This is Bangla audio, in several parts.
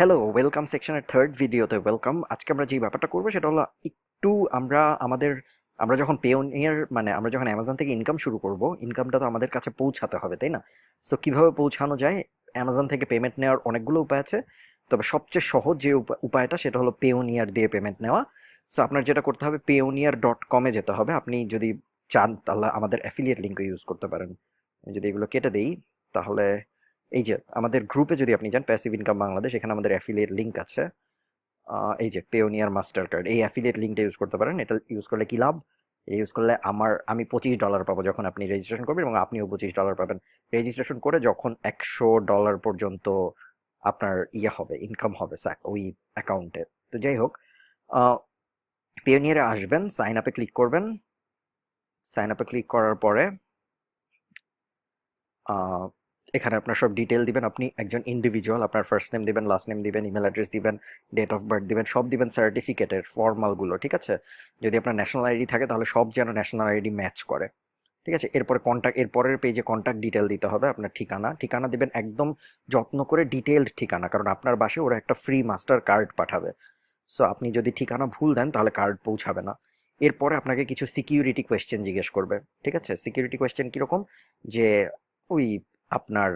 হ্যালো, ওয়েলকাম সেকশনের থার্ড ভিডিওতে ওয়েলকাম। আজকে আমরা যে ব্যাপারটা করবো সেটা হলো একটু আমরা যখন পেওনিয়ার মানে আমরা যখন অ্যামাজন থেকে ইনকাম শুরু করব, ইনকামটা তো আমাদের কাছে পৌঁছাতে হবে, তাই না? সো কিভাবে পৌঁছানো যায়? অ্যামাজন থেকে পেমেন্ট নেওয়ার অনেকগুলো উপায় আছে, তবে সবচেয়ে সহজ যে উপায়টা সেটা হলো পেওনিয়ার দিয়ে পেমেন্ট নেওয়া। সো আপনার যেটা করতে হবে, payoneer.com এ যেতে হবে। আপনি যদি চান তাহলে আমাদের অ্যাফিলিয়েট লিঙ্কও ইউজ করতে পারেন। আমি যদি এগুলো কেটে দেই তাহলে এই যে আমাদের গ্রুপে যদি আপনি যান, প্যাসিভ ইনকাম বাংলাদেশ, এখানে আমাদের অ্যাফিলিয়েট লিঙ্ক আছে। এই যে পেওনিয়ার মাস্টার কার্ড, এই অ্যাফিলিয়েট লিঙ্কটা ইউজ করতে পারেন। এটা ইউজ করলে কি লাভ? এটা ইউজ করলে আমি $25 পাবো যখন আপনি রেজিস্ট্রেশন করবেন, এবং আপনিও $25 পাবেন রেজিস্ট্রেশন করে, যখন $100 পর্যন্ত আপনার হবে, ইনকাম হবে ওই অ্যাকাউন্টে। তো যাই হোক, পেওনিয়ারে আসবেন, সাইন আপে ক্লিক করবেন। সাইন আপে ক্লিক করার পরে আহ, এখানে আপনার সব ডিটেল দিবেন। আপনি একজন ইন্ডিভিজুয়াল, আপনার ফার্স্ট নেম দিবেন, লাস্ট নেম দিবেন, ইমেল অ্যাড্রেস দিবেন, ডেট অফ বার্থ দিবেন, সব দিবেন, সার্টিফিকেটের ফর্মালগুলো, ঠিক আছে? যদি আপনার ন্যাশনাল আইডি থাকে তাহলে সব যেন ন্যাশনাল আইডি ম্যাচ করে, ঠিক আছে? এরপরে এরপরের পেজে কন্ট্যাক্ট ডিটেল দিতে হবে, আপনার ঠিকানা দিবেন একদম যত্ন করে, ডিটেইলড ঠিকানা, কারণ আপনার বাসায় ওরা একটা ফ্রি মাস্টার কার্ড পাঠাবে। সো আপনি যদি ঠিকানা ভুল দেন তাহলে কার্ড পৌঁছাবে না। এরপরে আপনাকে কিছু সিকিউরিটি কোয়েশ্চেন জিজ্ঞেস করবে, ঠিক আছে? সিকিউরিটি কোয়েশ্চেন কীরকম? যে ওই আপনার,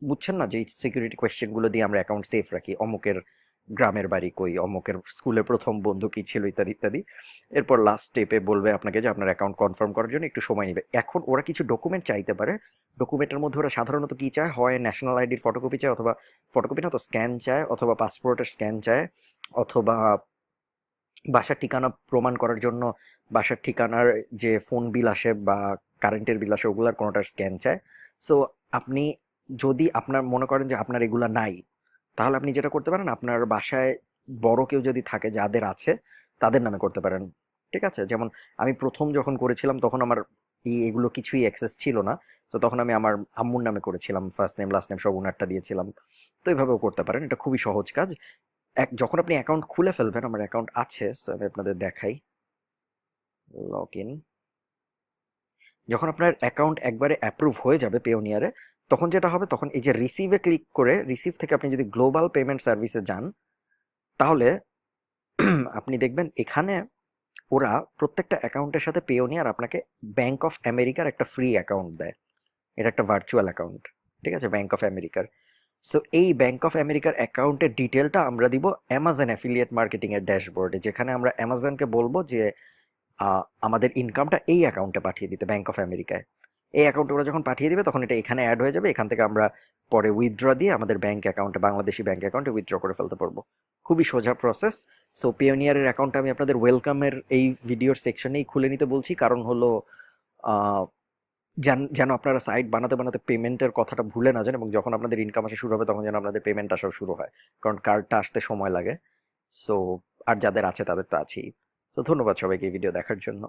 বুঝছেন না, যে সিকিউরিটি কোয়েশ্চেনগুলো দিয়ে আমরা অ্যাকাউন্ট সেফ রাখি, অমুকের গ্রামের বাড়ি কই, অমুকের স্কুলে প্রথম বন্ধু কী ছিল, ইত্যাদি ইত্যাদি। এরপর লাস্ট স্টেপে বলবে আপনাকে যে আপনার অ্যাকাউন্ট কনফার্ম করার জন্য একটু সময় নেবে। এখন ওরা কিছু ডকুমেন্ট চাইতে পারে। ডকুমেন্টের মধ্যে ওরা সাধারণত কী চায়? হয় ন্যাশনাল আইডির ফটোকপি চায়, অথবা ফটোকপি না তো স্ক্যান চায়, অথবা পাসপোর্টের স্ক্যান চায়, অথবা বাসার ঠিকানা প্রমাণ করার জন্য বাসার ঠিকানার যে ফোন বিল আসে বা কারেন্টের বিল আসে, ওগুলার কোনোটার স্ক্যান চায়। সো আপনি যদি আপনার মনে করেন যে আপনার এগুলা নাই, তাহলে আপনি যেটা করতে পারেন, আপনার বাসায় বড় কেউ যদি থাকে, যাদের আছে তাদের নামে করতে পারেন, ঠিক আছে? যেমন আমি প্রথম যখন করেছিলাম তখন আমার এগুলো কিছুই অ্যাক্সেস ছিল না। তো তখন আমি আমার আম্মুর নামে করেছিলাম, ফার্স্ট নেম লাস্ট নেম সব উনারটা দিয়েছিলাম। তো এইভাবেও করতে পারেন, এটা খুবই সহজ কাজ। যখন আপনি অ্যাকাউন্ট খুলে ফেলবেন, আমার অ্যাকাউন্ট আছে, so আমি আপনাদের দেখাই। Log in. যখন আপনার অ্যাকাউন্ট একবারে অ্যাপ্রুভ হয়ে যাবে পেওনিয়ারে, তখন যেটা হবে, তখন এই যে রিসিভে ক্লিক করে, রিসিভ থেকে আপনি যদি গ্লোবাল পেমেন্ট সার্ভিসে যান, তাহলে আপনি দেখবেন এখানে ওরা প্রত্যেকটা অ্যাকাউন্টের সাথে পেওনিয়ার আপনাকে ব্যাংক অফ আমেরিকার একটা ফ্রি অ্যাকাউন্ট দেয়। এটা একটা ভার্চুয়াল অ্যাকাউন্ট, ঠিক আছে? ব্যাংক অফ আমেরিকার। সো এই ব্যাংক অফ আমেরিকার অ্যাকাউন্টের ডিটেলটা আমরা দিব অ্যামাজন অ্যাফিলিয়েট মার্কেটিং এর ড্যাশবোর্ডে, যেখানে আমরা অ্যামাজনকে বলবো যে আমাদের ইনকামটা এই অ্যাকাউন্টে পাঠিয়ে দিতে, ব্যাংক অফ আমেরিকায়। এই অ্যাকাউন্টে ওরা যখন পাঠিয়ে দিবে তখন এটা এখানে অ্যাড হয়ে যাবে, এখান থেকে আমরা পরে উইথড্র দিয়ে আমাদের ব্যাংক অ্যাকাউন্টে, বাংলাদেশি ব্যাংক অ্যাকাউন্টে উইথড্র করে ফেলতে পারবো। খুবই সোজা প্রসেস। সো পেওনিয়ারের অ্যাকাউন্টটা আমি আপনাদের ওয়েলকামের এই ভিডিওর সেকশনেই খুলে নিতে বলছি, কারণ হলো আহ, যেন আপনারা সাইট বানাতে বানাতে পেমেন্টের কথাটা ভুলে না যান, এবং যখন আপনাদের ইনকাম আসা শুরু হবে তখন যেন আপনাদের পেমেন্ট আসাও শুরু হয়, কারণ কার্ডটা আসতে সময় লাগে। সো আর যাদের আছে তাদের তো আছেই। তো ধন্যবাদ সবাইকে এই ভিডিও দেখার জন্য।